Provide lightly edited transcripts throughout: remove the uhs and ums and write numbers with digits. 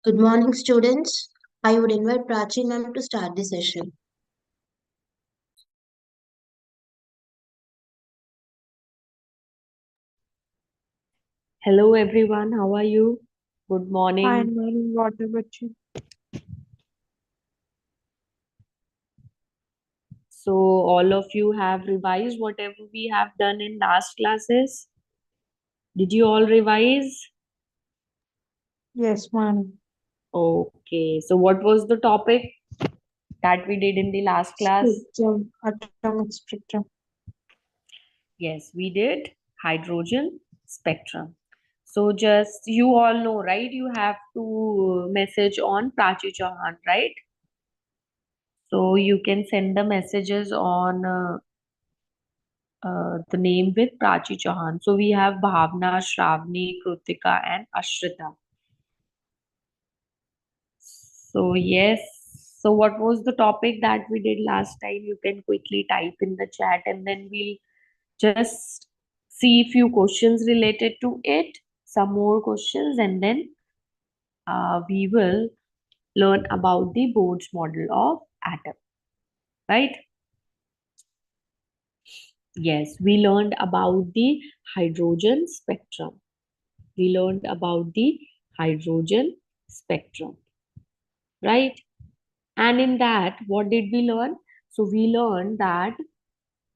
Good morning, students. I would invite Prachi ma'am to start the session. Hello everyone, how are you? Good morning. Fine, morning, what about you? So all of you have revised whatever we have done in last classes. Did you all revise? Yes, morning. Okay, so what was the topic that we did in the last class? Spectrum, atomic spectrum. Yes, we did hydrogen spectrum. So just you all know, right? You have to message on Prachi Chauhan, right? So you can send the messages on the name with Prachi Chauhan. So we have Bhavna, Shravani, Krutika, and Ashrita. So yes. So what was the topic that we did last time? You can quickly type in the chat, and then we'll just see a few questions related to it, some more questions, and then we will learn about the Bohr's model of atom. Right? Yes, we learned about the hydrogen spectrum. We learned about the hydrogen spectrum, right? And in that, what did we learn? So we learned that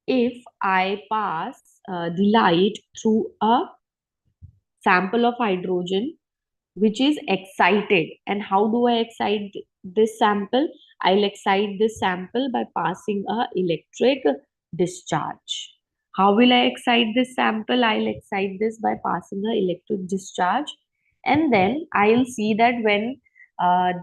if I pass the light through a sample of hydrogen which is excited, and how do I excite this sample? I'll excite this sample by passing a electric discharge. How will I excite this sample? I'll excite this by passing a electric discharge, and then I'll see that when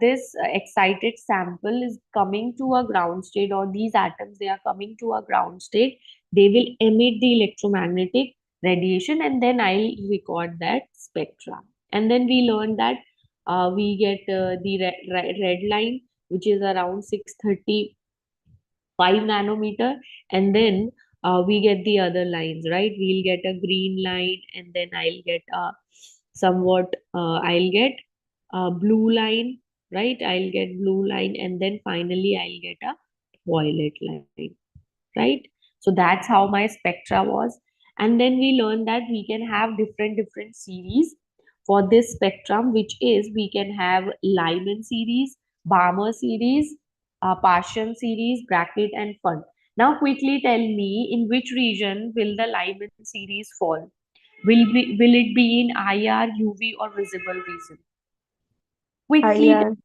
this excited sample is coming to a ground state, or these atoms they are coming to a ground state, they will emit the electromagnetic radiation, and then I'll record that spectra. And then we learned that we get the red line, which is around 635 nanometer, and then we get the other lines, right? We'll get a green line, and then I'll get a somewhat I'll get a blue line, right? I'll get blue line, and then finally I'll get a violet line, right? So that's how my spectra was. And then we learned that we can have different series for this spectrum, which is we can have Lyman series, Balmer series, Paschen series, bracket, and Fund. Now quickly tell me, in which region will the Lyman series fall? Will it be in IR, UV, or visible region? Quickly. IR.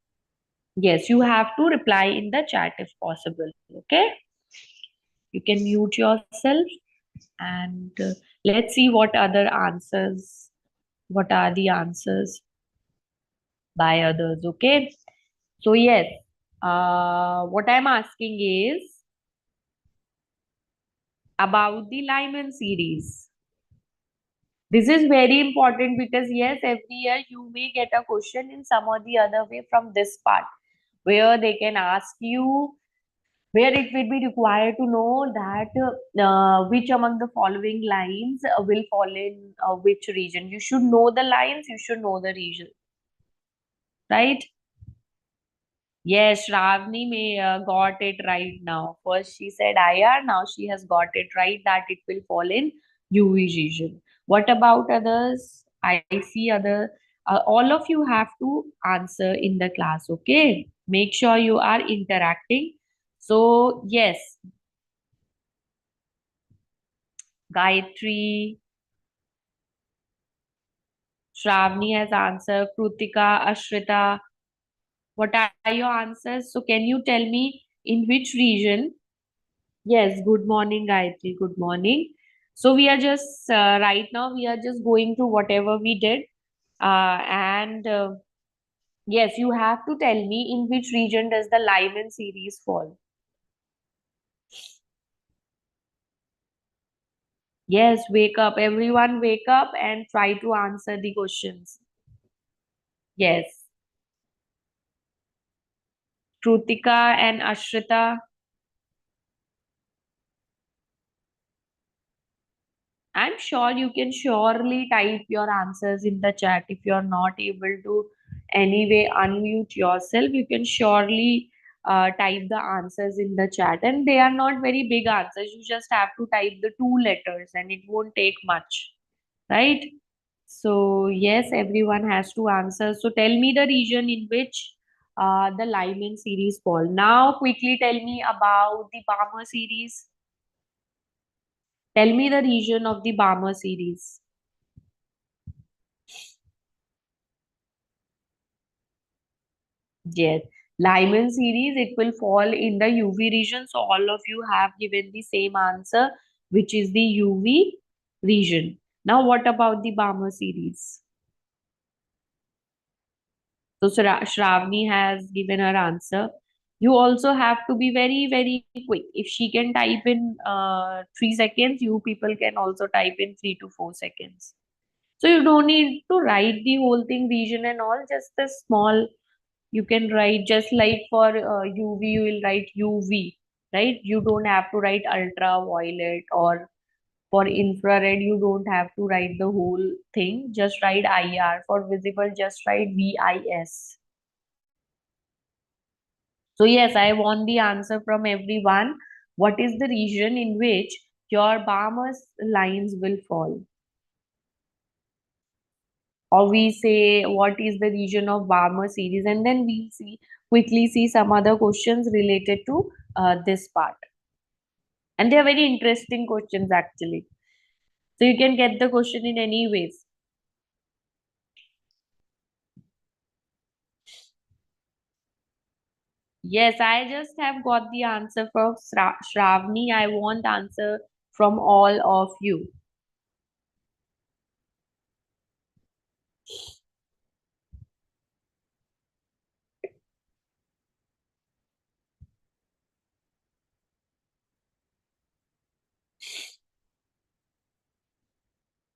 Yes, you have to reply in the chat if possible. Okay, you can mute yourself, and let's see what other answers, what are the answers by others. Okay, so yes, what I'm asking is about the Lyman series. This is very important because yes, every year you may get a question in some or the other way from this part, where they can ask you, where it will be required to know that which among the following lines will fall in which region. You should know the lines, you should know the region, right? Yes, Shravani may got it right now. First she said IR, now she has got it right that it will fall in UV region. What about others? I see other. All of you have to answer in the class, okay? Make sure you are interacting. So yes, Gayatri, Shravani has answered, Krutika, Ashrita. What are your answers? So can you tell me in which region? Yes, good morning, Gayatri. Good morning. So we are just right now we are just going to whatever we did, and yes, you have to tell me in which region does the Lyman series fall. Yes, wake up, everyone, wake up and try to answer the questions. Yes, Krutika and Ashrita. I'm sure you can surely type your answers in the chat if you're not able to anyway unmute yourself, you can surely type the answers in the chat. And they are not very big answers. You just have to type the two letters and it won't take much, right? So yes, everyone has to answer. So tell me the region in which the Lyman series fall. Now quickly tell me about the Balmer series. Tell me the region of the Balmer series. Yes, Lyman series, it will fall in the UV region. So all of you have given the same answer, which is the UV region. Now what about the Balmer series? So Shravani has given her answer. You also have to be very, very quick. If she can type in 3 seconds, you people can also type in 3 to 4 seconds. So you don't need to write the whole thing, region and all, just a small, you can write just like for UV, you will write UV, right? You don't have to write ultraviolet, or for infrared, you don't have to write the whole thing. Just write IR. For visible, just write VIS. So yes, I want the answer from everyone. What is the region in which your Balmer's lines will fall? Or we say what is the region of Balmer series, and then we'll see quickly see some other questions related to this part. And they are very interesting questions actually. So you can get the question in any ways. Yes, I just have got the answer from Shravani. I want answer from all of you.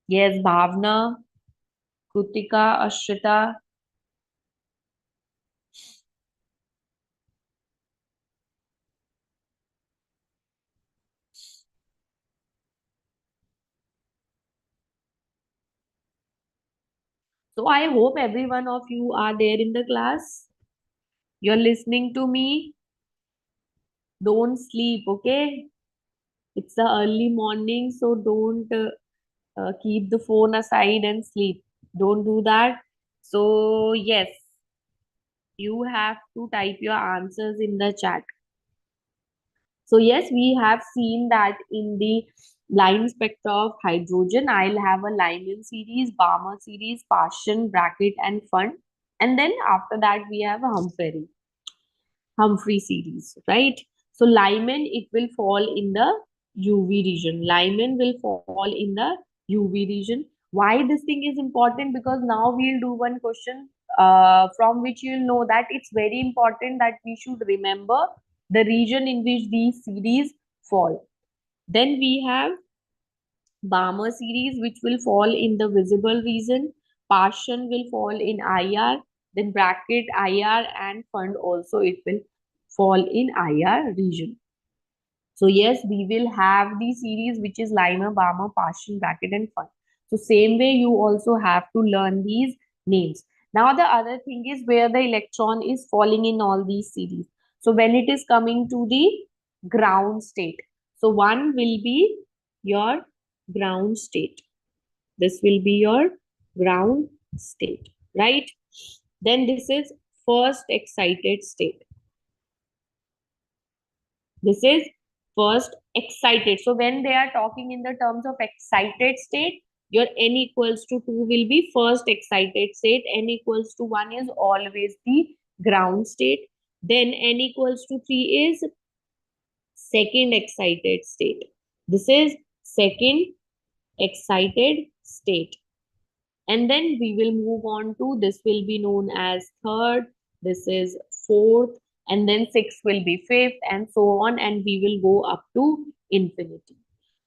Yes, Bhavna, Kutika, Ashrita. So I hope every one of you are there in the class. You're listening to me. Don't sleep, okay? It's the early morning, so don't keep the phone aside and sleep. Don't do that. So yes, you have to type your answers in the chat. So yes, we have seen that in the line spectra of hydrogen, I'll have a Lyman series, Balmer series, Paschen, Brackett, and Fund. And then after that, we have a Humphrey series, right? So Lyman, it will fall in the UV region. Lyman will fall in the UV region. Why this thing is important? Because now we'll do one question from which you'll know that it's very important that we should remember the region in which these series fall. Then we have Balmer series, which will fall in the visible region. Partian will fall in IR. Then bracket IR and fund also, it will fall in IR region. So yes, we will have the series which is Lymer, Balmer, Partian, bracket and fund. So same way you also have to learn these names. Now the other thing is where the electron is falling in all these series. So when it is coming to the ground state. So one will be your ground state. This will be your ground state, right? Then this is first excited state. This is first excited. So when they are talking in the terms of excited state, your n equals to 2 will be first excited state. N equals to 1 is always the ground state. Then n equals to 3 is second excited state. This is second excited state. And then we will move on to, this will be known as third, this is fourth, and then sixth will be fifth, and so on, and we will go up to infinity.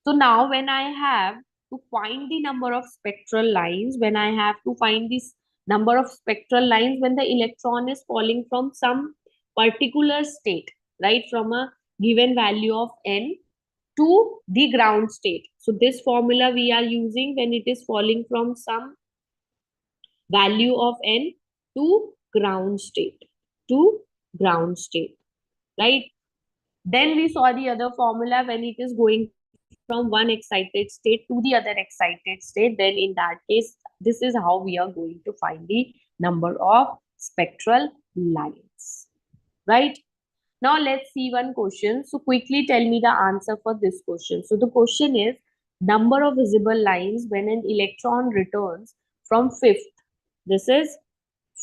So now when I have to find the number of spectral lines, when I have to find this number of spectral lines when the electron is falling from some particular state, right, from a given value of n to the ground state. So this formula we are using when it is falling from some value of n to ground state, to ground state, right? Then we saw the other formula when it is going from one excited state to the other excited state. Then in that case, this is how we are going to find the number of spectral lines, right? Now let's see one question. So quickly tell me the answer for this question. So the question is number of visible lines when an electron returns from fifth. This is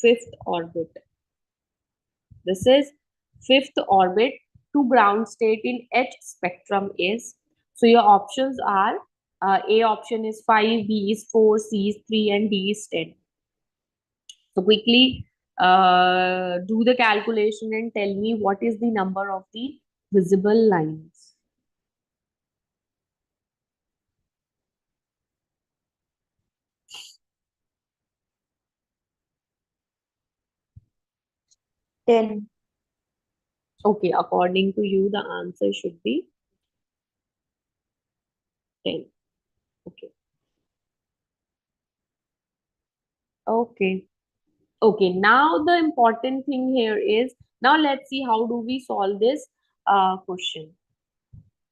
fifth orbit. This is fifth orbit to ground state in H spectrum is. So your options are A option is 5, B is 4, C is 3 and D is 10. So quickly do the calculation and tell me what is the number of the visible lines. Ten. Okay, according to you, the answer should be 10. Okay. Okay. Okay, now the important thing here is, now let's see how do we solve this question.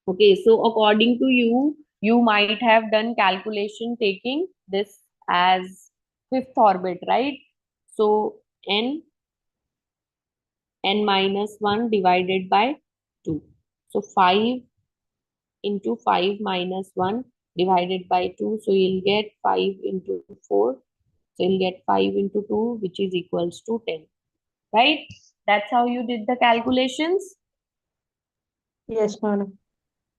Okay, so according to you, you might have done calculation taking this as fifth orbit, right? So n minus 1 divided by 2. So 5 into 5 minus 1 divided by 2. So you'll get 5 into 4. So you'll get 5 into 2, which is equals to 10, right? That's how you did the calculations. Yes, madam.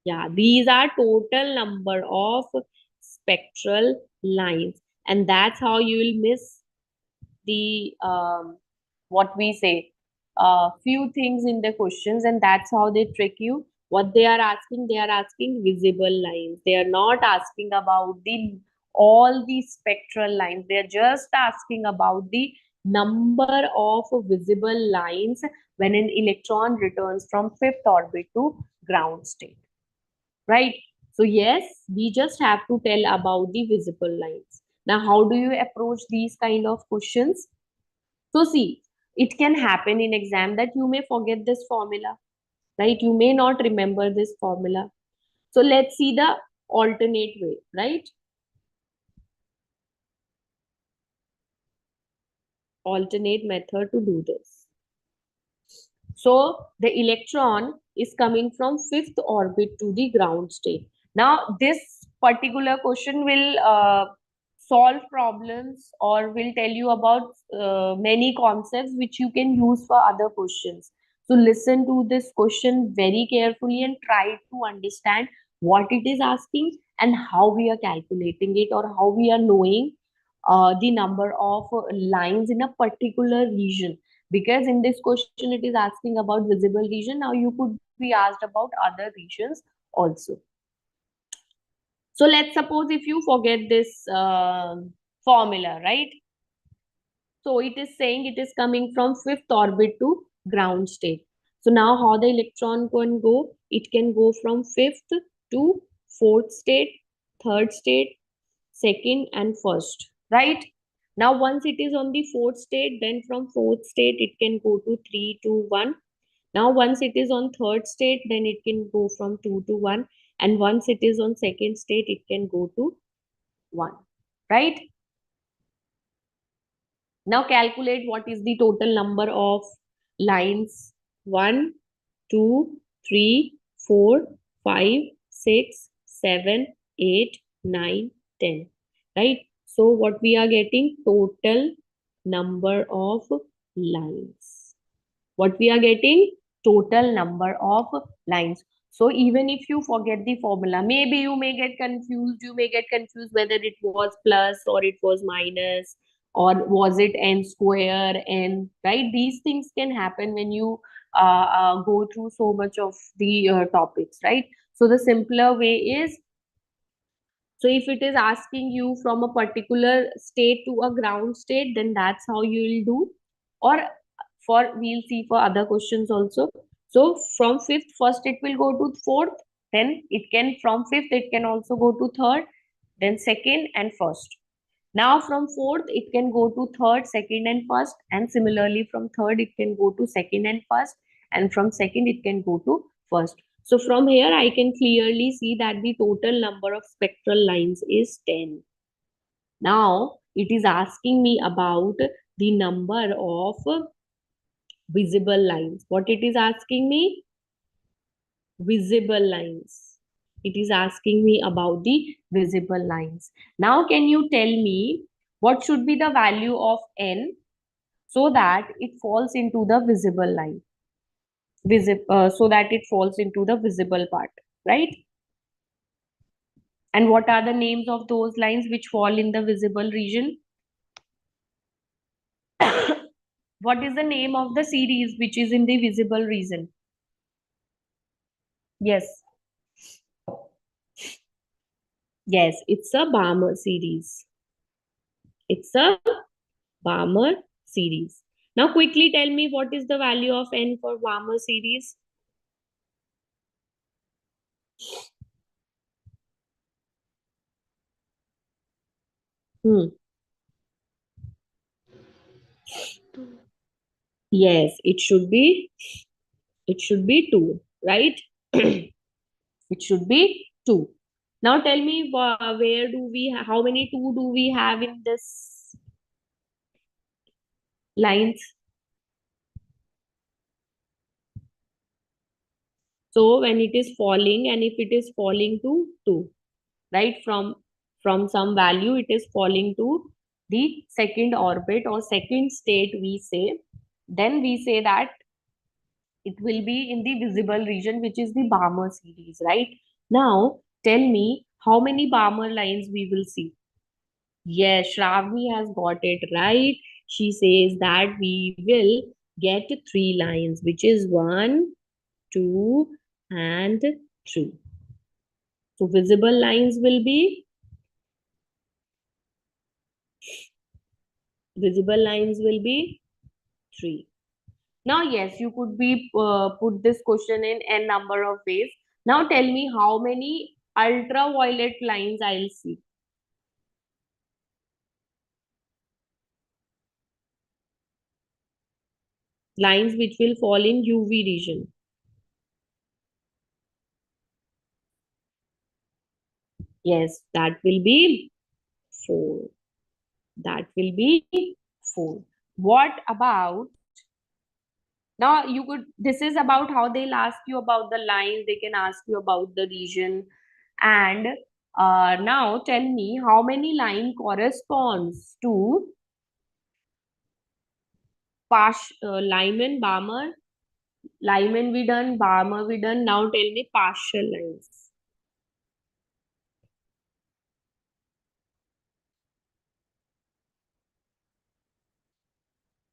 Yeah, these are total number of spectral lines, and that's how you will miss the what we say few things in the questions, and that's how they trick you. What they are asking visible lines. They are not asking about the all the spectral lines. They are just asking about the number of visible lines when an electron returns from fifth orbit to ground state, right? So yes, we just have to tell about the visible lines. Now how do you approach these kind of questions? So see, it can happen in exam that you may forget this formula, right? You may not remember this formula. So let's see the alternate way, right? Alternate method to do this. So the electron is coming from fifth orbit to the ground state. Now this particular question will solve problems or will tell you about many concepts which you can use for other questions. So listen to this question very carefully and try to understand what it is asking and how we are calculating it, or how we are knowing the number of lines in a particular region, because in this question it is asking about visible region. Now you could be asked about other regions also. So let's suppose if you forget this formula, right? So it is saying it is coming from fifth orbit to ground state. So now how the electron can go? It can go from fifth to fourth state, third state, second and first, right? Now once it is on the fourth state, then from fourth state it can go to 3 to 1. Now once it is on third state, then it can go from 2 to 1, and once it is on second state it can go to 1, right? Now calculate what is the total number of lines. 1, 2, 3, 4, 5, 6, 7, 8, 9, 10. Right? So what we are getting? Total number of lines. What we are getting? Total number of lines. So even if you forget the formula, maybe you may get confused. You may get confused whether it was plus or it was minus, or was it n square n, right? These things can happen when you go through so much of the topics, right? So the simpler way is, so if it is asking you from a particular state to a ground state, then that's how you will do. Or for, we'll see for other questions also. So from fifth, first it will go to fourth, then it can, from fifth it can also go to third, then second and first. Now from fourth, it can go to third, second, and first. And similarly, from third, it can go to second and first. And from second, it can go to first. So from here, I can clearly see that the total number of spectral lines is 10. Now, it is asking me about the number of visible lines. What it is asking me? Visible lines. It is asking me about the visible lines. Now, can you tell me what should be the value of n so that it falls into the visible line? So that it falls into the visible part, right? And what are the names of those lines which fall in the visible region? What is the name of the series which is in the visible region? Yes, yes, it's a Balmer series. It's a Balmer series. Now, quickly tell me what is the value of n for Balmer series? Hmm. Yes, it should be 2, right? It should be 2. Now tell me where do we how many 2 do we have in this lines? So when it is falling, and if it is falling to 2, right, from some value, it is falling to the second orbit or second state, we say, then we say that it will be in the visible region, which is the Balmer series, right? Now tell me how many Balmer lines we will see. Yes, Shravani has got it right. She says that we will get 3 lines, which is 1, 2, and 3. So visible lines will be visible lines will be 3. Now, yes, you could be put this question in n number of ways. Now, tell me how many ultraviolet lines I'll see. Lines which will fall in UV region. Yes, that will be 4. That will be 4. What about now? You could, this is about how they'll ask you about the lines, they can ask you about the region. And now tell me how many line corresponds to Lyman, Balmer. Lyman we done, Balmer we done. Now tell me partial lines.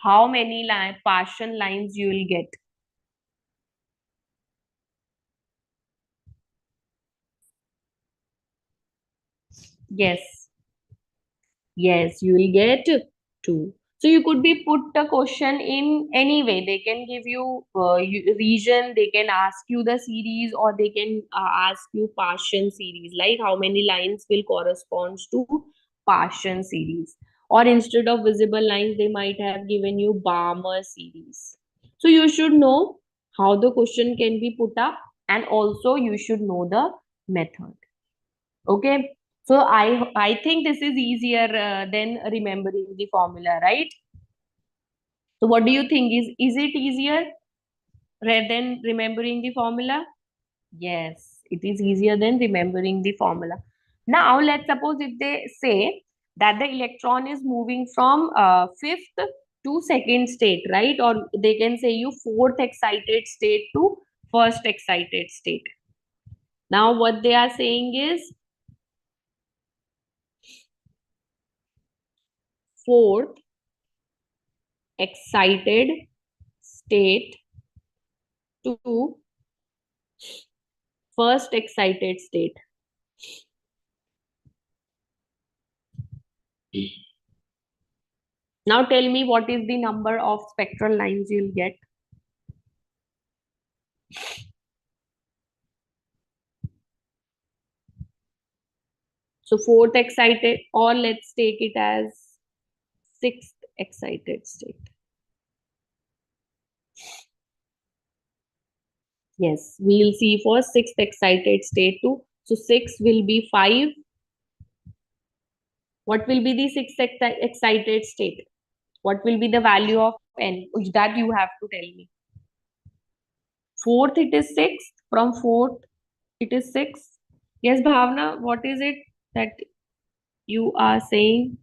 How many partial lines you will get? Yes, yes, you will get 2. So you could be put a question in any way. They can give you region, they can ask you the series, or they can ask you partial series, like how many lines will correspond to partial series. Or instead of visible lines, they might have given you Balmer series. So you should know how the question can be put up, and also you should know the method. Okay, so I think this is easier than remembering the formula, right? So what do you think? Is it easier rather than remembering the formula? Yes, it is easier than remembering the formula. Now let's suppose if they say that the electron is moving from fifth to second state, right? Or they can say you fourth excited state to first excited state. Now what they are saying is fourth excited state to first excited state. Now tell me what is the number of spectral lines you'll get. So fourth excited, or let's take it as sixth excited state. Yes, we'll see for sixth excited state too. So 6 will be 5. What will be the sixth excited state? What will be the value of n? That you have to tell me. Fourth, it is sixth. From fourth, it is six. Yes, Bhavna, what is it that you are saying?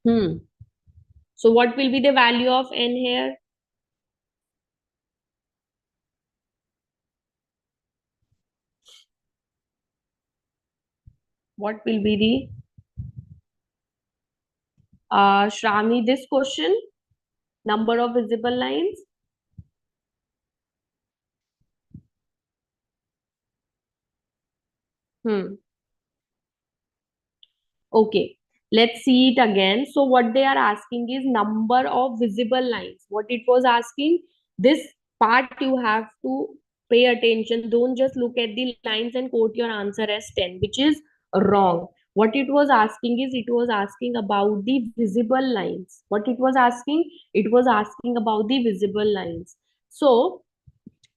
Hmm. So what will be the value of n here? What will be the Shravani, this question? Number of visible lines? Hmm. Okay, let's see it again. So what they are asking is number of visible lines. What it was asking, this part you have to pay attention. Don't just look at the lines and quote your answer as 10, which is wrong. What it was asking is, it was asking about the visible lines. What it was asking? It was asking about the visible lines. So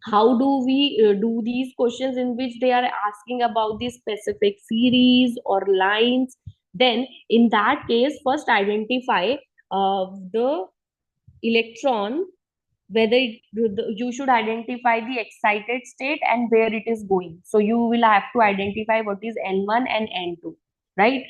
how do we do these questions in which they are asking about the specific series or lines? Then in that case, first identify the electron, whether you should identify the excited state and where it is going. So you will have to identify what is n1 and n2, right?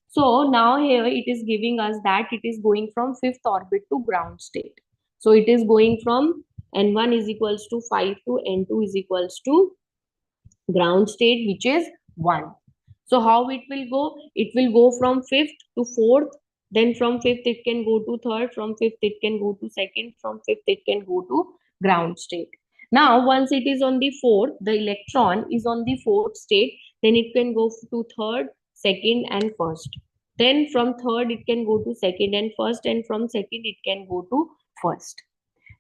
So now here it is giving us that it is going from fifth orbit to ground state. So it is going from n1 is equals to 5 to n2 is equals to ground state, which is 1. So how it will go? It will go from fifth to fourth, then from fifth it can go to third, from fifth it can go to second, from fifth it can go to ground state. Now, once it is on the fourth, the electron is on the fourth state, then it can go to third, second, and first. Then from third it can go to second and first, and from second it can go to first.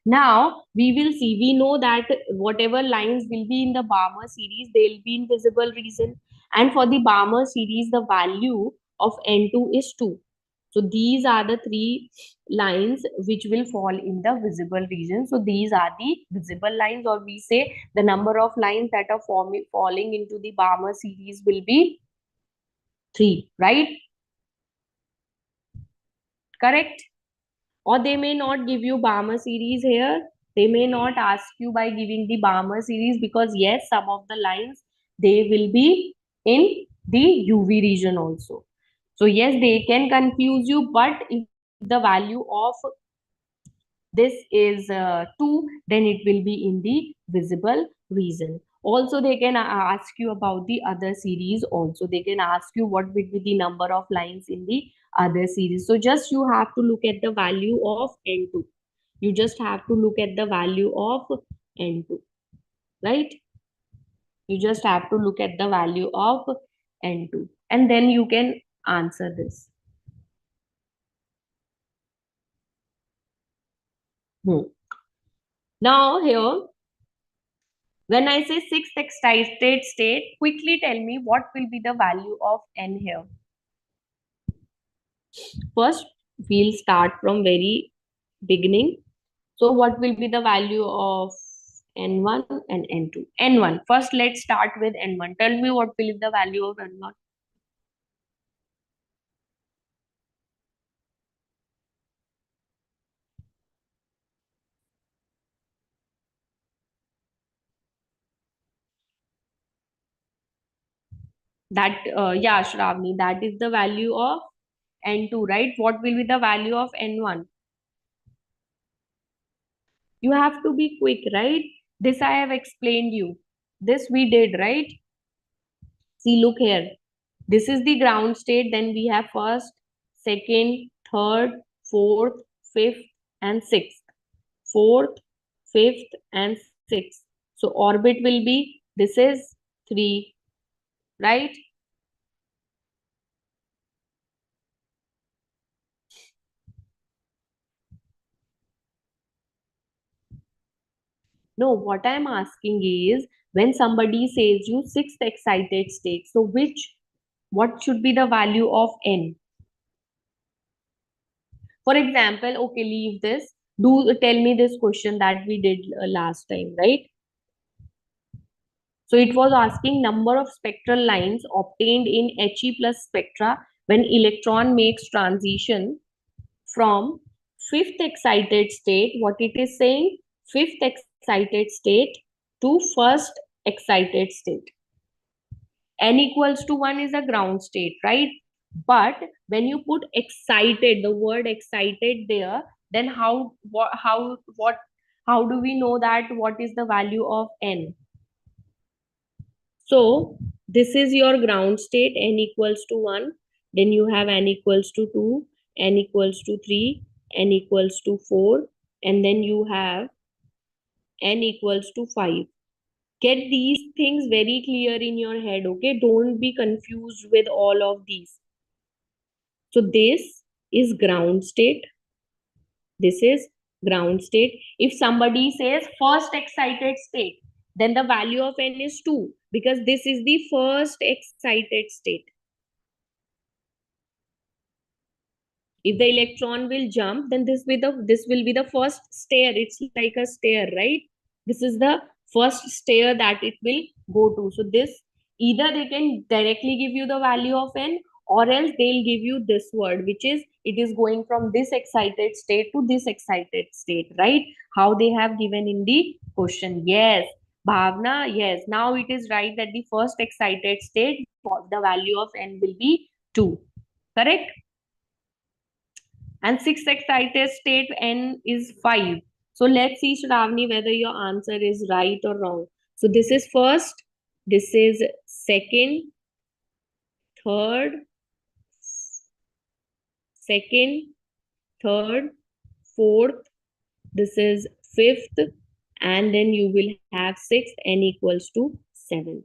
Now we will see, we know that whatever lines will be in the Balmer series, they'll be in visible region. And for the Balmer series, the value of N2 is 2. So these are the three lines which will fall in the visible region. So these are the visible lines, or we say the number of lines that are falling into the Balmer series will be 3, right? Correct? Or they may not give you Balmer series here. They may not ask you by giving the Balmer series, because yes, some of the lines, they will be in the UV region also. So yes, they can confuse you, but if the value of this is 2, then it will be in the visible region. Also, they can ask you about the other series also. They can ask you what will be the number of lines in the other series. So just you have to look at the value of N2. You just have to look at the value of N2, right? You just have to look at the value of N2, and then you can answer this. Hmm. Now here, when I say sixth excited state, quickly tell me what will be the value of n here. First, we'll start from very beginning. So what will be the value of n1 and n2? n1. First, let's start with n1. Tell me what will be the value of n1. That, yeah, Shravani, that is the value of n2, right? What will be the value of n1? You have to be quick, right? This I have explained you. This we did, right? See, look here. This is the ground state. Then we have first, second, third, fourth, fifth, and sixth. Fourth, fifth, and sixth. So orbit will be, this is 3, right? No, what I'm asking is, when somebody says you sixth excited state, so what should be the value of n? For example, okay, leave this. Do tell me this question that we did last time, right? So it was asking number of spectral lines obtained in He plus spectra when electron makes transition from fifth excited state. What it is saying? Fifth excited state to first excited state. N equals to 1 is a ground state, right? But when you put excited, the word excited there, then how do we know that what is the value of n? So this is your ground state, n equals to 1. Then you have n equals to 2, n equals to 3, n equals to 4, and then you have n equals to 5. Get these things very clear in your head, okay? Don't be confused with all of these. So this is ground state. This is ground state. If somebody says first excited state, then the value of n is 2 because this is the first excited state. If the electron will jump, then this will be the first stair. It's like a stair, right? This is the first stair that it will go to. So this, either they can directly give you the value of n, or else they'll give you this word, which is it is going from this excited state to this excited state, right? How they have given in the question. Yes, Bhavna, yes. Now it is right that the first excited state, the value of n will be 2. Correct? And sixth excited state n is 5. So let's see, Shravani, whether your answer is right or wrong. So this is first, this is second, third, second, third, fourth, this is fifth, and then you will have sixth, n equals to 7.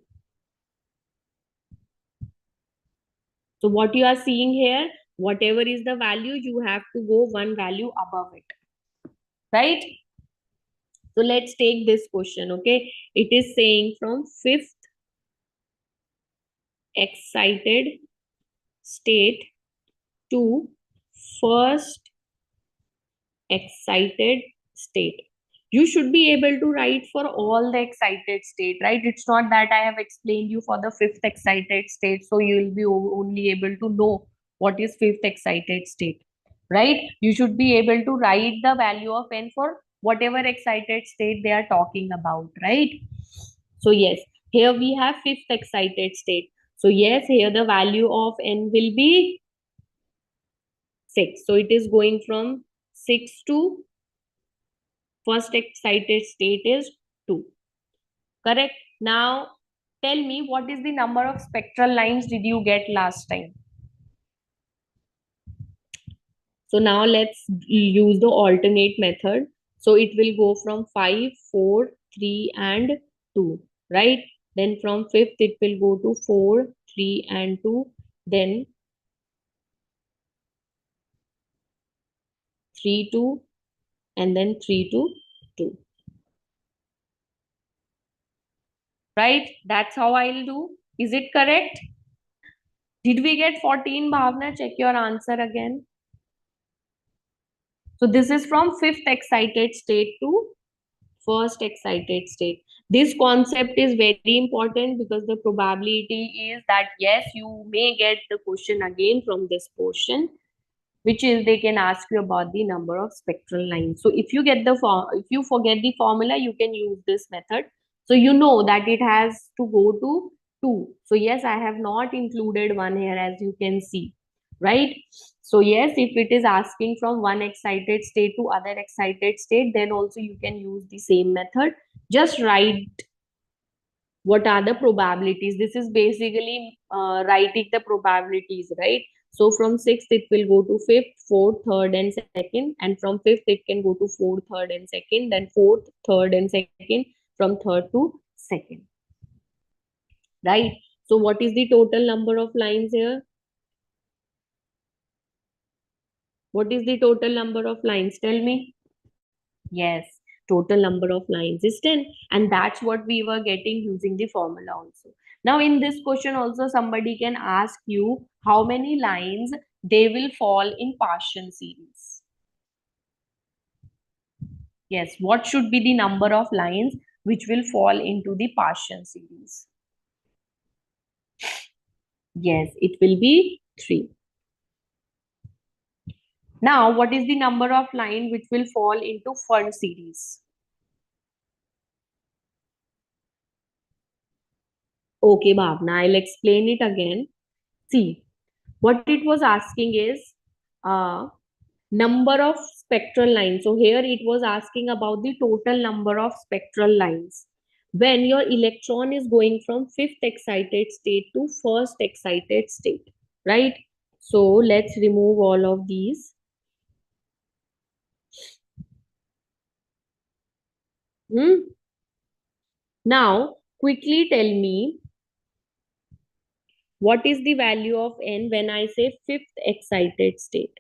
So what you are seeing here, whatever is the value, you have to go one value above it, right? So let's take this question, okay? It is saying from fifth excited state to first excited state. You should be able to write for all the excited state, right? It's not that I have explained you for the fifth excited state, so you will be only able to know what is fifth excited state, right? You should be able to write the value of n for whatever excited state they are talking about, right? So yes, here we have fifth excited state. So yes, here the value of n will be 6. So it is going from 6 to first excited state is 2. Correct? Now tell me, what is the number of spectral lines did you get last time? So now let's use the alternate method. So it will go from 5, 4, 3 and 2, right? Then from fifth it will go to 4, 3 and 2. Then 3, 2 and then 3 to 2. Right? That's how I'll do. Is it correct? Did we get 14, Bhavna? Check your answer again. So this is from fifth excited state to first excited state. This concept is very important because the probability is that yes, you may get the question again from this portion, which is they can ask you about the number of spectral lines. So if you get if you forget the formula, you can use this method. So you know that it has to go to 2. So yes, I have not included 1 here, as you can see, right? So yes, if it is asking from one excited state to other excited state, then also you can use the same method. Just write what are the probabilities. This is basically writing the probabilities, right? So from sixth it will go to fifth, fourth, third and second, and from fifth it can go to fourth, third and second, then fourth, third and second, from third to second, right? So what is the total number of lines here? What is the total number of lines? Tell me. Yes, Total number of lines is 10, and that's what we were getting using the formula also. Now in this question also somebody can ask you how many lines they will fall in partial series. Yes, what should be the number of lines which will fall into the partial series? Yes, it will be 3. Now, what is the number of line which will fall into front series? Okay, Bhavna, I'll explain it again. See, what it was asking is number of spectral lines. So here it was asking about the total number of spectral lines when your electron is going from fifth excited state to first excited state, right? So let's remove all of these. Now quickly tell me what is the value of n when I say fifth excited state.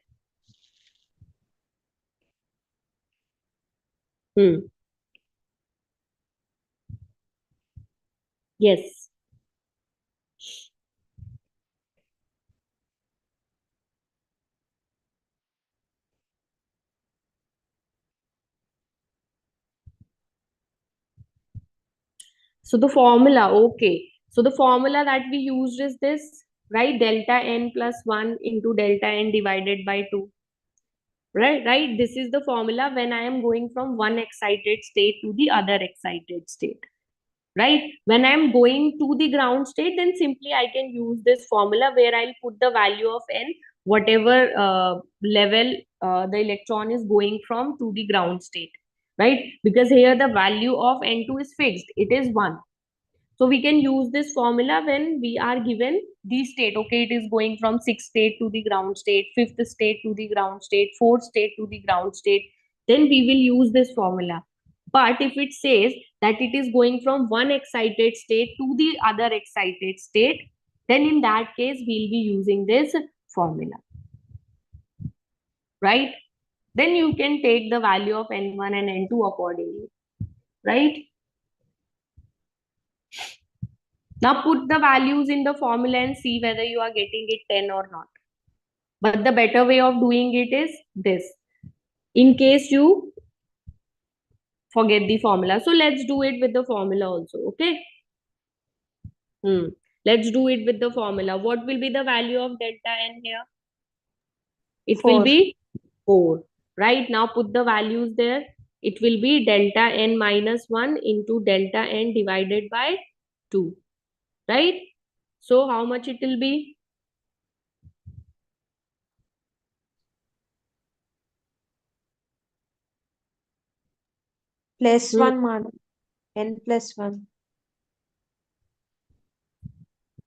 Hmm. Yes. So the formula, okay. So the formula that we used is this, right? Delta n plus 1 into delta n divided by 2. Right? This is the formula when I am going from one excited state to the other excited state. Right? When I am going to the ground state, then simply I can use this formula where I'll put the value of n, whatever level the electron is going from to the ground state. Right? Because here the value of n2 is fixed. It is 1. So we can use this formula when we are given the state. Okay, it is going from sixth state to the ground state, fifth state to the ground state, fourth state to the ground state. Then we will use this formula. But if it says that it is going from one excited state to the other excited state, then in that case we'll be using this formula. Right? Then you can take the value of n1 and n2 accordingly. Right? Now put the values in the formula and see whether you are getting it 10 or not. But the better way of doing it is this. In case you forget the formula. So let's do it with the formula also. Okay. Let's do it with the formula. What will be the value of delta n here? It will 4. be 4. Right. Now put the values there. It will be delta n minus 1 into delta n divided by 2. Right. So how much it will be? Plus Hmm. 1, madam. N plus 1.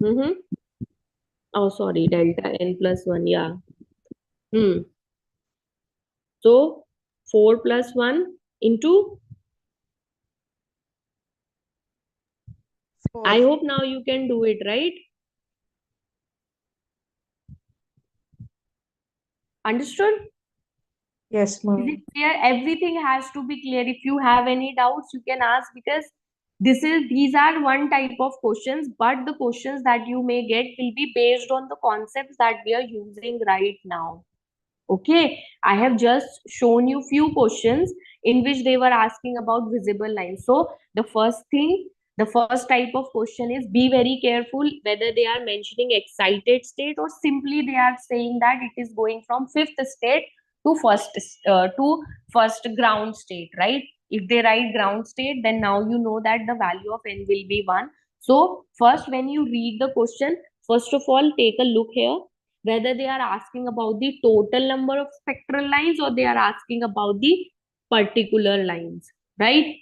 Mm-hmm. Oh, sorry, delta n plus 1, yeah. So 4 plus 1 into, 4. I hope now you can do it, right? Understood? Yes, Is it madam. clear? Everything has to be clear. If you have any doubts, you can ask, because these are one type of questions, but the questions that you may get will be based on the concepts that we are using right now. Okay, I have just shown you few questions in which they were asking about visible lines. So the first thing, the first type of question is, be very careful whether they are mentioning excited state or simply they are saying that it is going from fifth state to first ground state, right? If they write ground state, then now you know that the value of n will be 1. So first, when you read the question, first of all, take a look here whether they are asking about the total number of spectral lines or they are asking about the particular lines, right?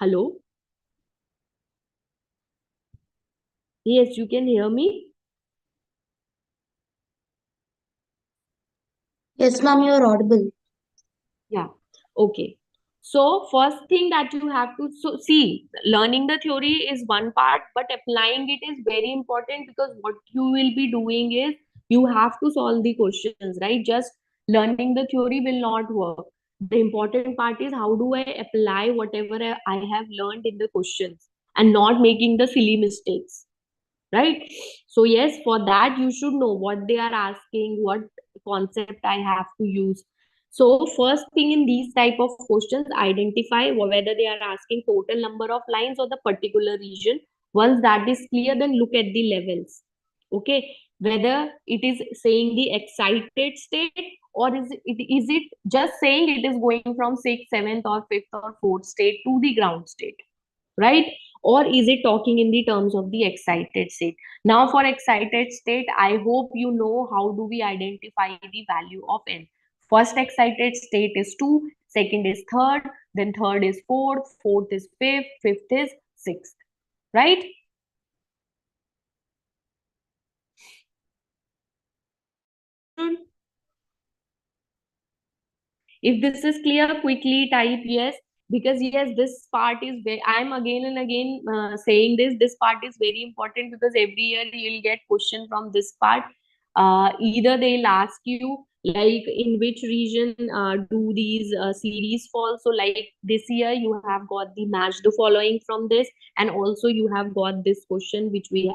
Hello? Yes, you can hear me? Yes, ma'am, you are audible. Yeah. Okay. So first thing that you have to see, learning the theory is one part, but applying it is very important, because what you will be doing is you have to solve the questions, right? Just learning the theory will not work. The important part is how do I apply whatever I have learned in the questions and not making the silly mistakes, right? So yes, for that you should know what they are asking, what concept I have to use. So first thing, in these type of questions, identify whether they are asking total number of lines or the particular region. Once that is clear, then look at the levels. Okay, whether it is saying the excited state, or is it just saying it is going from 6th, 7th or 5th or 4th state to the ground state, right? Or is it talking in the terms of the excited state? Now for excited state, I hope you know how do we identify the value of n. First excited state is 2, second is third, then third is fourth, fourth is fifth, fifth is sixth, right? Understood? If this is clear, quickly type yes, because yes, this part is very, I'm again and again saying this part is very important, because every year you'll get question from this part. Either they'll ask you like in which region do these series fall. So like this year you have got the match the following from this, and also you have got this question which we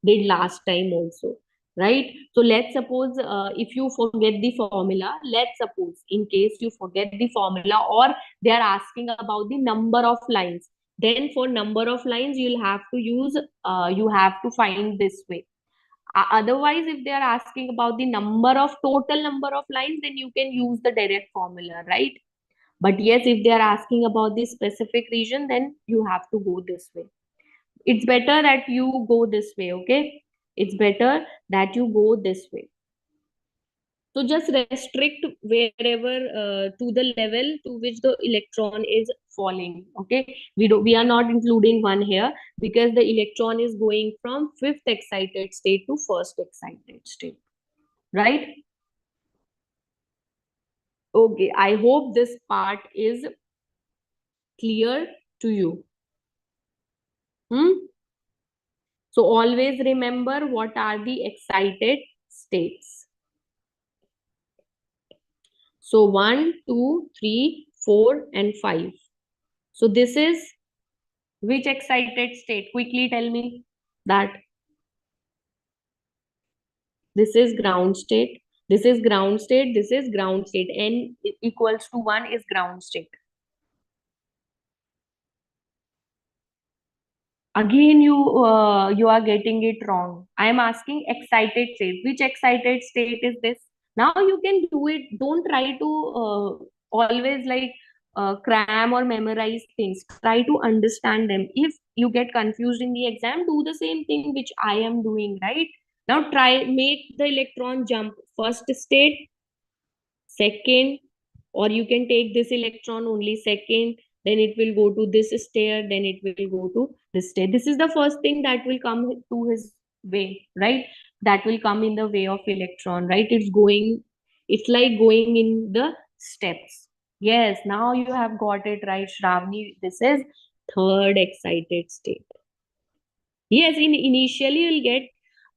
did last time also, right? So let's suppose if you forget the formula, let's suppose in case you forget the formula, or they are asking about the number of lines, then for number of lines you'll have to use you have to find this way. Otherwise, if they are asking about the number of total number of lines, then you can use the direct formula, right? But yes, if they are asking about the specific region, then you have to go this way. It's better that you go this way, okay? It's better that you go this way. So just restrict wherever to the level to which the electron is falling, okay? We are not including one here, because the electron is going from fifth excited state to first excited state, right? Okay, I hope this part is clear to you. Hmm? So always remember what are the excited states. So 1, 2, 3, 4, and 5. So this is which excited state? Quickly tell me that. This is ground state. This is ground state. This is ground state. N equals to 1 is ground state. Again, you are getting it wrong. I am asking excited state. Which excited state is this? Now you can do it. Don't try to always like cram or memorize things. Try to understand them. If you get confused in the exam, do the same thing which I am doing, right? Now try make the electron jump. First state, second, or you can take this electron only second, then it will go to this stair, then it will go to this stair. This is the first thing that will come to his way, right? That will come in the way of electron, right? It's like going in the steps. Yes, now you have got it right, Shravani. This is third excited state. Yes, initially you'll get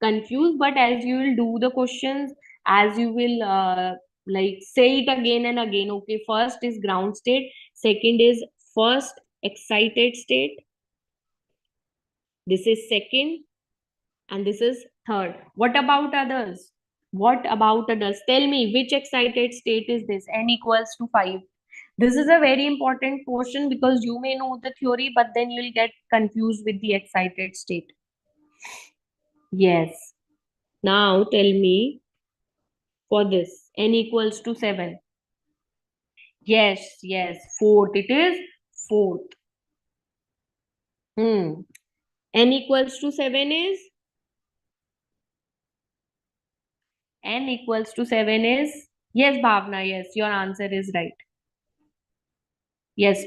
confused, but as you will do the questions, as you will like say it again and again. Okay, first is ground state, second is first excited state, this is second, and this is third. What about others? What about others? Tell me which excited state is this? N equals to 5. This is a very important portion, because you may know the theory, but then you'll get confused with the excited state. Yes. Now tell me for this, n equals to 7. Yes, yes, fourth. It is fourth. N equals to 7 is? N equals to 7 is? Yes, Bhavna, yes, your answer is right. Yes,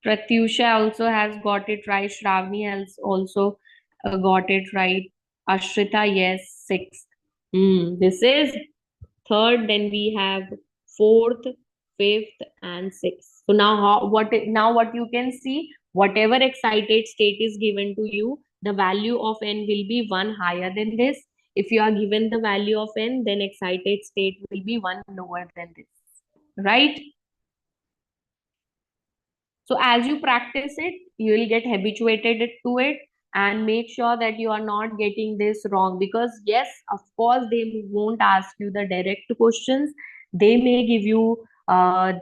Pratyusha also has got it right. Shravani has also got it right. Ashrita, yes, sixth. This is third. Then we have fourth, fifth, and sixth. So now, what you can see, whatever excited state is given to you, the value of n will be one higher than this. If you are given the value of n, then excited state will be one lower than this, right? So as you practice it, you will get habituated to it, and make sure that you are not getting this wrong, because yes, of course, they won't ask you the direct questions. They may give you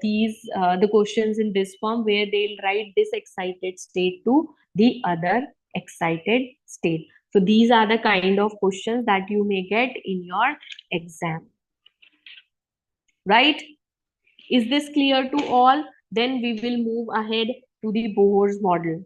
these the questions in this form, where they'll write this excited state to the other excited state. So these are the kind of questions that you may get in your exam, right? Is this clear to all? Then we will move ahead to the Bohr's model.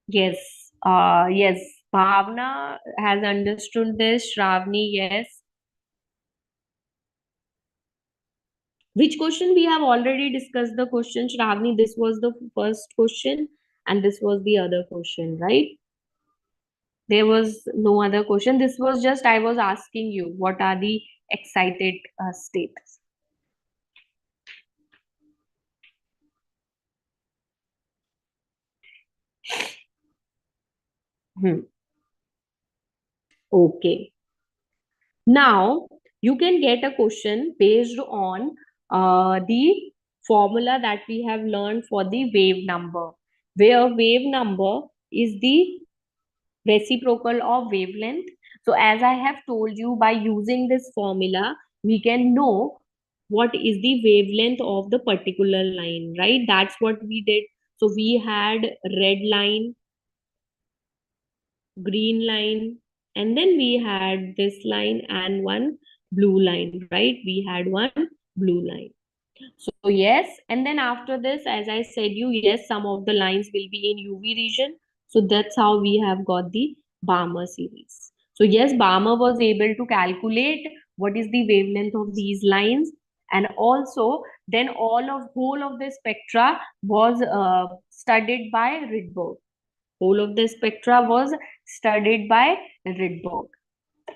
Yes, yes. Bhavna has understood this. Shravani, yes. Which question we have already discussed the question, Shravani? This was the first question, and this was the other question, right? There was no other question. This was just I was asking you what are the excited states. Hmm. Okay. Now, you can get a question based on the formula that we have learned for the wave number, where wave number is the reciprocal of wavelength. So, as I have told you, by using this formula, we can know what is the wavelength of the particular line, right? That's what we did. So, we had red line, green line, and then we had this line and one blue line, right? We had one blue line. So yes, and then after this, as I said you, yes, some of the lines will be in UV region. So that's how we have got the Balmer series. So yes, Balmer was able to calculate what is the wavelength of these lines, and also then whole of the spectra was studied by Rydberg. Whole of the spectra was studied by Rydberg,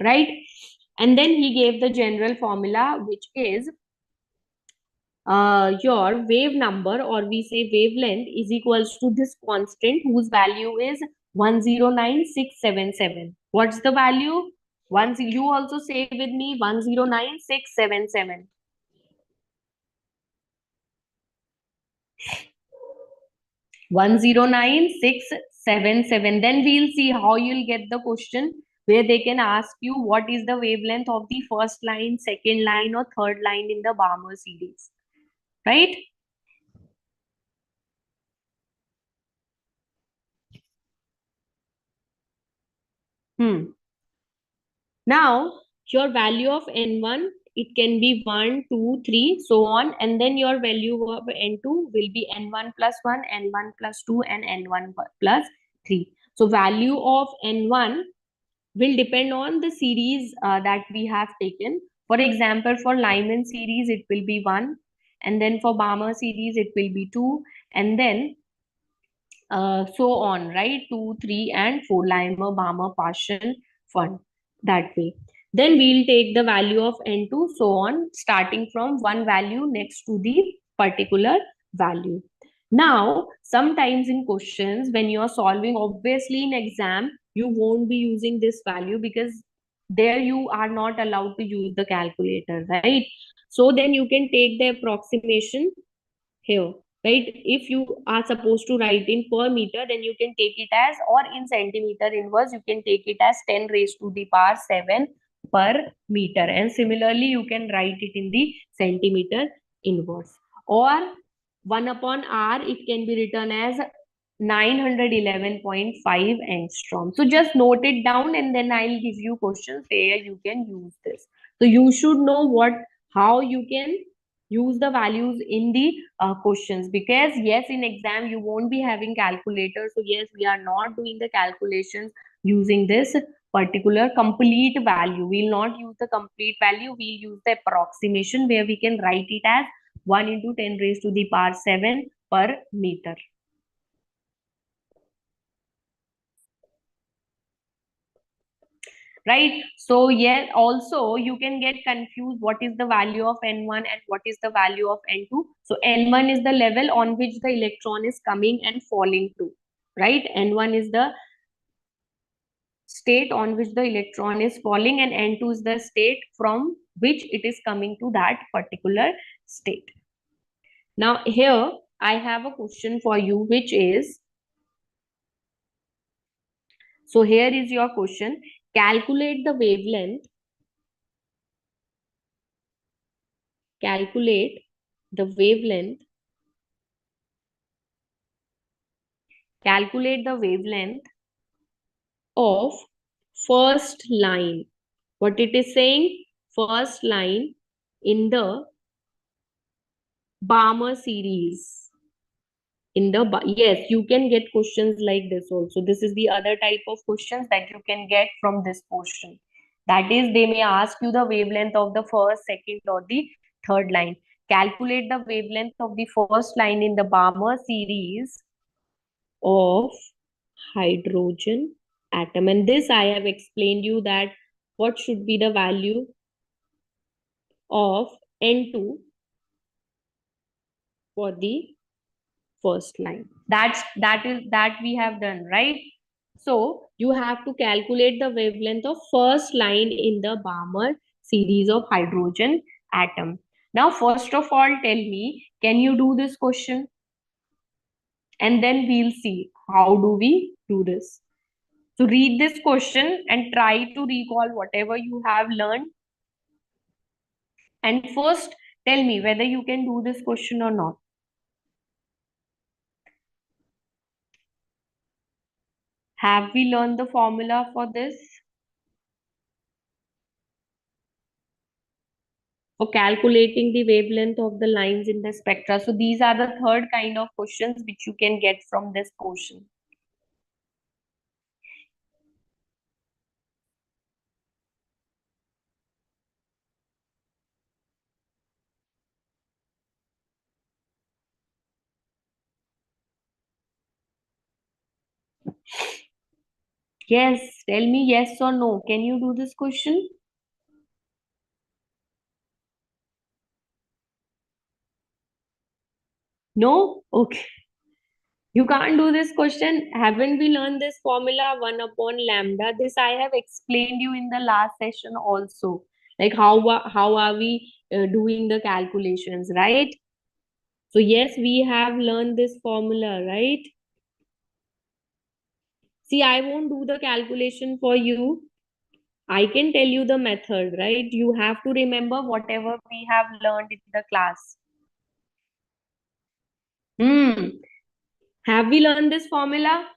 right? And then he gave the general formula, which is your wave number, or we say wavelength, is equals to this constant whose value is 109677. What's the value? You also say with me, 109677. 109677. Then we'll see how you'll get the question where they can ask you what is the wavelength of the first line, second line, or third line in the Balmer series, right? Now, your value of n1, it can be 1, 2, 3, so on, and then your value of n2 will be n1 plus 1, n1 plus 2, and n1 plus 3. So, value of n1 will depend on the series that we have taken. For example, for Lyman series, it will be 1, and then for Balmer series, it will be 2, and then so on, right? 2, 3, and 4, Lymer, Balmer, Paschen, Fun, that way. Then we'll take the value of n2, so on, starting from one value next to the particular value. Now, sometimes in questions, when you're solving, obviously in exam, you won't be using this value because there you are not allowed to use the calculator, right? So then you can take the approximation here, right? If you are supposed to write in per meter, then you can take it as, or in centimeter inverse, you can take it as 10 raised to the power 7 per meter. And similarly, you can write it in the centimeter inverse. Or 1 upon r, it can be written as 911.5 angstrom. So just note it down, and then I'll give you questions where you can use this. So you should know how you can use the values in the questions, because yes, in exam you won't be having calculator. So yes, we are not doing the calculations using this particular complete value. We'll not use the complete value, we'll use the approximation, where we can write it as 1 into 10 raised to the power 7 per meter. Right? So yeah, also you can get confused what is the value of n1 and what is the value of n2. So n1 is the level on which the electron is coming and falling to, right? N1 is the state on which the electron is falling, and n2 is the state from which it is coming to that particular state. Now here I have a question for you, which is, so here is your question: calculate the wavelength, calculate the wavelength, calculate the wavelength of first line. What it is saying? First line in the Balmer series. Yes, you can get questions like this also. This is the other type of questions that you can get from this portion. That is, they may ask you the wavelength of the first, second, or the third line. Calculate the wavelength of the first line in the Balmer series of hydrogen atom. And this I have explained you that what should be the value of N2 for the first line. That we have done, right? So you have to calculate the wavelength of first line in the Balmer series of hydrogen atom. Now, first of all, tell me, can you do this question? And then we'll see how do we do this. So read this question and try to recall whatever you have learned. And first, tell me whether you can do this question or not. Have we learned the formula for this? For calculating the wavelength of the lines in the spectra. So these are the third kind of questions which you can get from this portion. Yes, tell me yes or no. Can you do this question? No? Okay. You can't do this question. Haven't we learned this formula 1 upon lambda? This I have explained you in the last session also. Like how are we doing the calculations, right? So yes, we have learned this formula, right? See, I won't do the calculation for you. I can tell you the method, right? You have to remember whatever we have learned in the class. Have we learned this formula?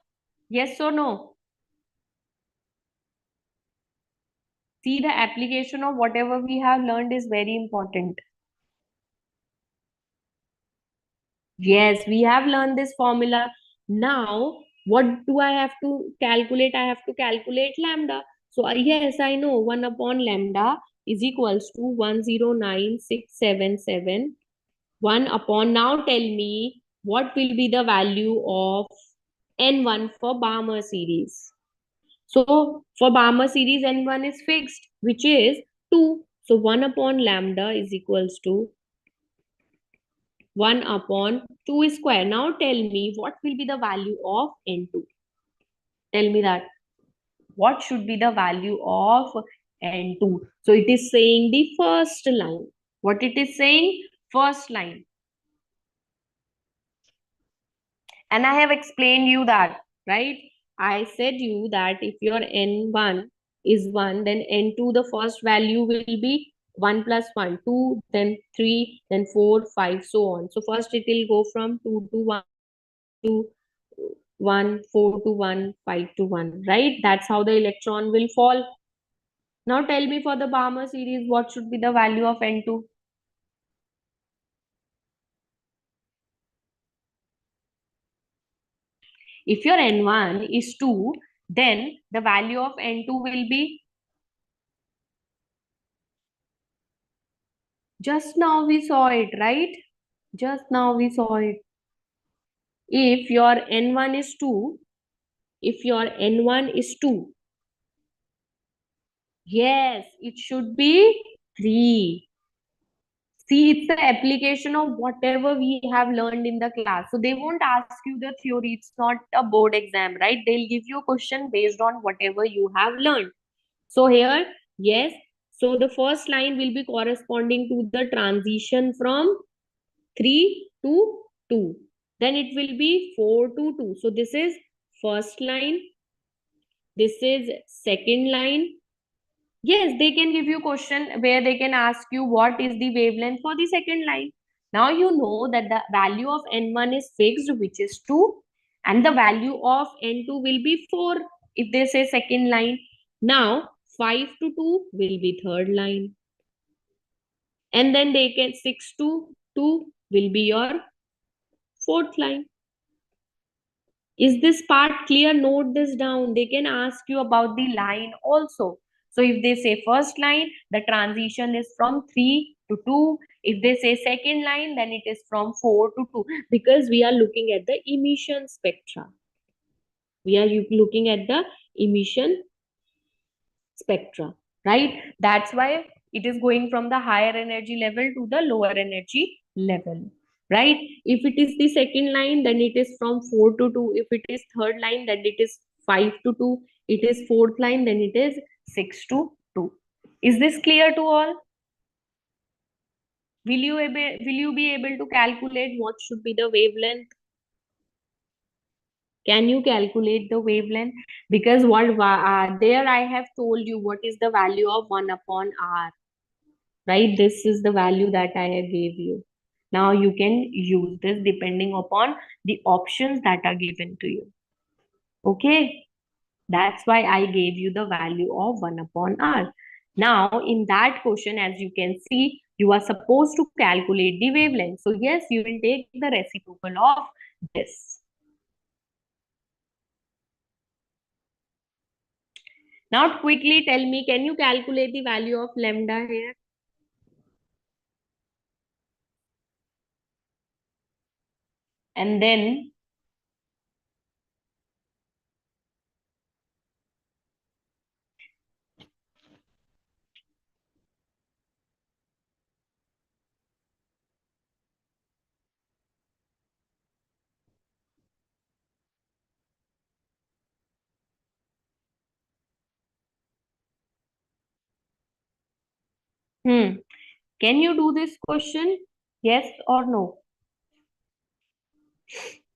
Yes or no? See, the application of whatever we have learned is very important. Yes, we have learned this formula. Now, what do I have to calculate? I have to calculate lambda. So, yes, I know 1 upon lambda is equals to 109677. 1 upon, now tell me what will be the value of N1 for Balmer series. So for Balmer series, N1 is fixed, which is 2. So 1 upon lambda is equals to 1 upon 2 square. Now tell me what will be the value of N2. Tell me that. What should be the value of N2? So it is saying the first line. What it is saying? First line. And I have explained you that, right? I said you that if your N1 is 1, then N2, the first value will be 1 plus 1, 2, then 3, then 4, 5, so on. So first it will go from 2 to 1 to 1, 4 to 1, 5 to 1, right? That's how the electron will fall. Now tell me for the Balmer series, what should be the value of N2? If your N1 is 2, then the value of N2 will be, just now we saw it, right? Just now we saw it. If your N1 is 2, if your N1 is 2, yes, it should be 3. See, it's the application of whatever we have learned in the class. So they won't ask you the theory. It's not a board exam, right? They'll give you a question based on whatever you have learned. So here, yes. So the first line will be corresponding to the transition from 3 to 2. Then it will be 4 to 2. So this is first line. This is second line. Yes, they can give you question where they can ask you what is the wavelength for the second line. Now you know that the value of N1 is fixed, which is 2, and the value of N2 will be 4 if they say second line. Now 5 to 2 will be third line. And then they can 6 to 2 will be your fourth line. Is this part clear? Note this down. They can ask you about the line also. So if they say first line, the transition is from 3 to 2. If they say second line, then it is from 4 to 2, because we are looking at the emission spectra. We are looking at the emission spectra, right? That's why it is going from the higher energy level to the lower energy level, right? If it is the second line, then it is from 4 to 2. If it is third line, then it is 5 to 2. It is fourth line, then it is 6 to 2. Is this clear to all? Will you be able to calculate what should be the wavelength? Can you calculate the wavelength? Because there I have told you what is the value of 1 upon r, right? This is the value that I gave you. Now you can use this depending upon the options that are given to you. Okay, that's why I gave you the value of 1 upon r. Now in that question, as you can see, you are supposed to calculate the wavelength. So yes, you will take the reciprocal of this. Now quickly tell me, can you calculate the value of lambda here? And then can you do this question? Yes or no?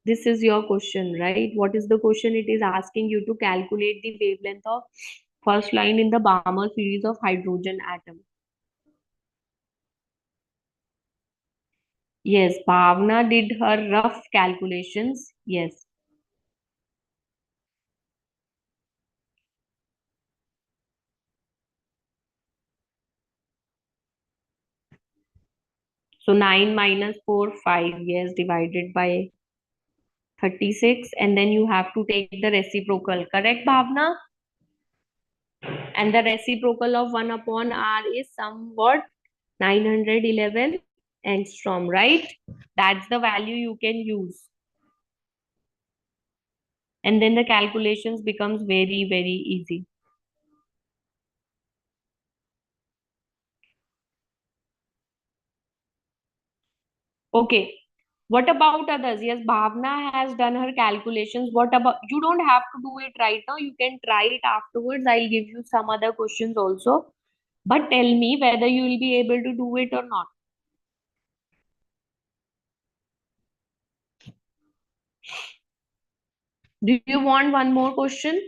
This is your question, right? What is the question? It is asking you to calculate the wavelength of first line in the Balmer series of hydrogen atom. Yes, Bhavna did her rough calculations. Yes. So 9 minus 4, 5. Yes, divided by 36. And then you have to take the reciprocal. Correct, Bhavna? And the reciprocal of 1 upon r is somewhat 911 angstrom, right? That's the value you can use. And then the calculations becomes very, very easy. Okay. What about others? Yes, Bhavna has done her calculations. What about, you don't have to do it right now. You can try it afterwards. I'll give you some other questions also. But tell me whether you will be able to do it or not. Do you want one more question?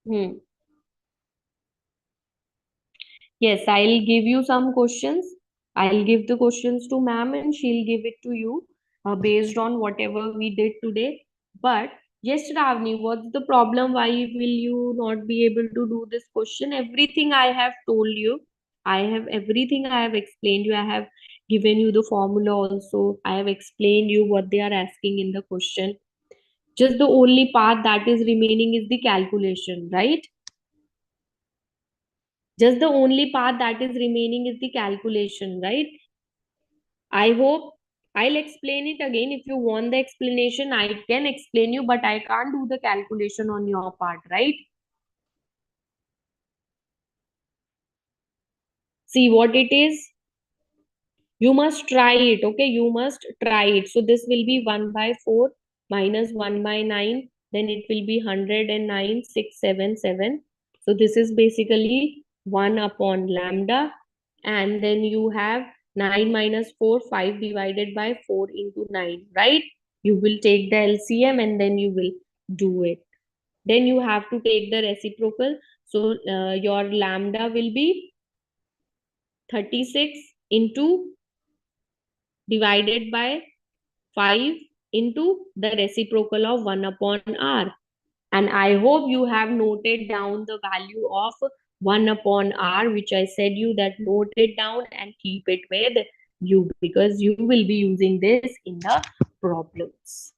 Hmm. Yes, I'll give you some questions. I'll give the questions to ma'am and she'll give it to you. based on whatever we did today. But yes, Ravni, what's the problem? Why will you not be able to do this question? Everything I have told you, I have everything I have explained you. I have given you the formula also. I have explained you what they are asking in the question. Just the only part that is remaining is the calculation, right? Just the only part that is remaining is the calculation, right? I hope I'll explain it again. If you want the explanation, I can explain you, but I can't do the calculation on your part, right? See what it is. You must try it, okay? You must try it. So this will be 1 by 4 minus 1 by 9. Then it will be 109,677. So this is basically 1 upon lambda. And then you have 9 minus 4, 5 divided by 4 into 9, right? You will take the LCM and then you will do it. Then you have to take the reciprocal. So your lambda will be 36 into divided by 5 into the reciprocal of 1 upon r. And I hope you have noted down the value of 1 upon r, which I said you that note it down and keep it with you, because you will be using this in the problems.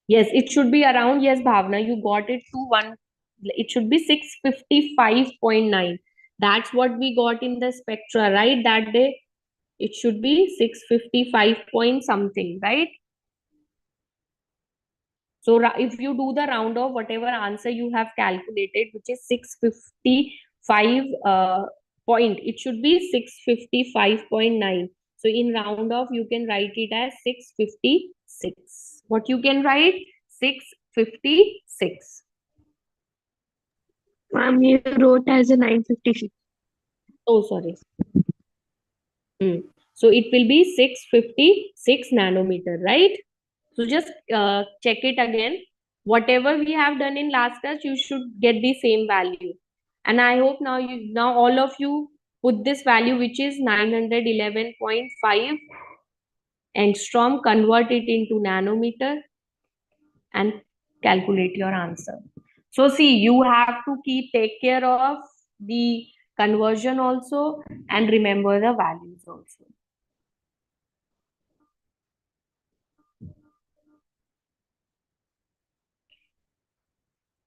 Yes, it should be around, yes, Bhavna, you got it to 1, it should be 655.9. That's what we got in the spectra, right? That day it should be 655 point something, right? So if you do the round of whatever answer you have calculated, which is 655 point, it should be 655.9. So in round off, you can write it as 656. What you can write? 656. Ma'am, you wrote as a 956. Oh, sorry. So it will be 656 nanometer, right? So just check it again. Whatever we have done in last class, you should get the same value. And I hope now all of you put this value, which is 911.5 angstrom, convert it into nanometer and calculate your answer. So see, you have to take care of the conversion also and remember the values also.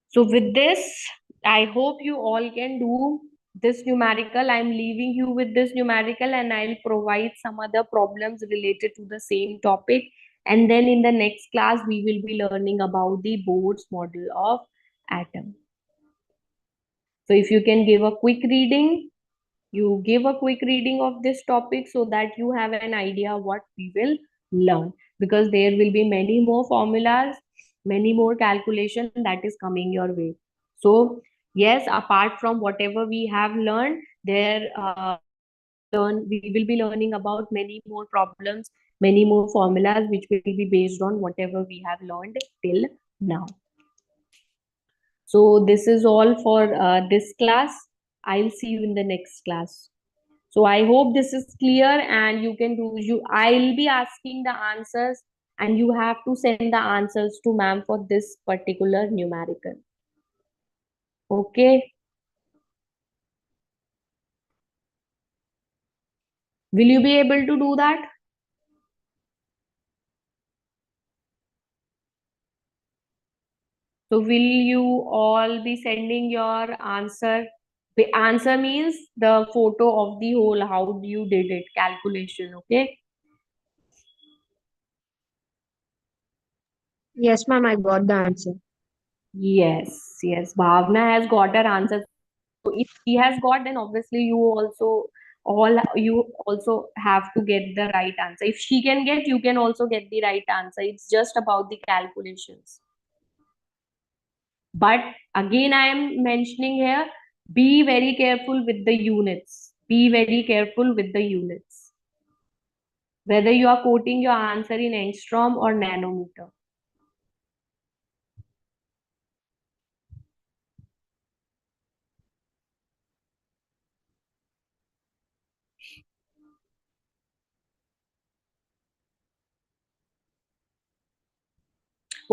So with this, I hope you all can do this numerical. I'm leaving you with this numerical and I'll provide some other problems related to the same topic. And then in the next class, we will be learning about the Bohr's model of atom. So if you can give a quick reading, you give a quick reading of this topic so that you have an idea what we will learn, because there will be many more formulas, many more calculation that is coming your way. So yes, apart from whatever we have learned, we will be learning about many more problems, many more formulas, which will be based on whatever we have learned till now. So this is all for this class. I'll see you in the next class. So I hope this is clear and you can do I'll be asking the answers and you have to send the answers to ma'am for this particular numerical. Okay. Will you be able to do that? So will you all be sending your answer? The answer means the photo of the whole, how you did it, calculation, okay? Yes, ma'am, I got the answer. Yes, yes. Bhavna has got her answer. So if she has got, then obviously you also have to get the right answer. If she can get, you can also get the right answer. It's just about the calculations. But again, I am mentioning here, be very careful with the units. Be very careful with the units. Whether you are quoting your answer in angstrom or nanometer.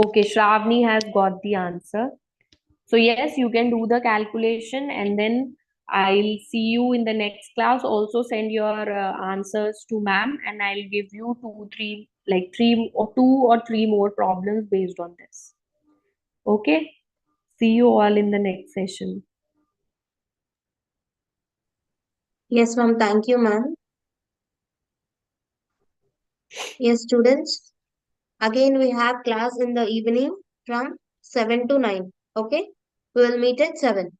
Okay, Shravani has got the answer. So yes, you can do the calculation and then I'll see you in the next class. Also send your answers to ma'am and I'll give you two or three more problems based on this. Okay. See you all in the next session. Yes, ma'am. Thank you, ma'am. Yes, students. Again, we have class in the evening from 7 to 9. Okay? We will meet at 7.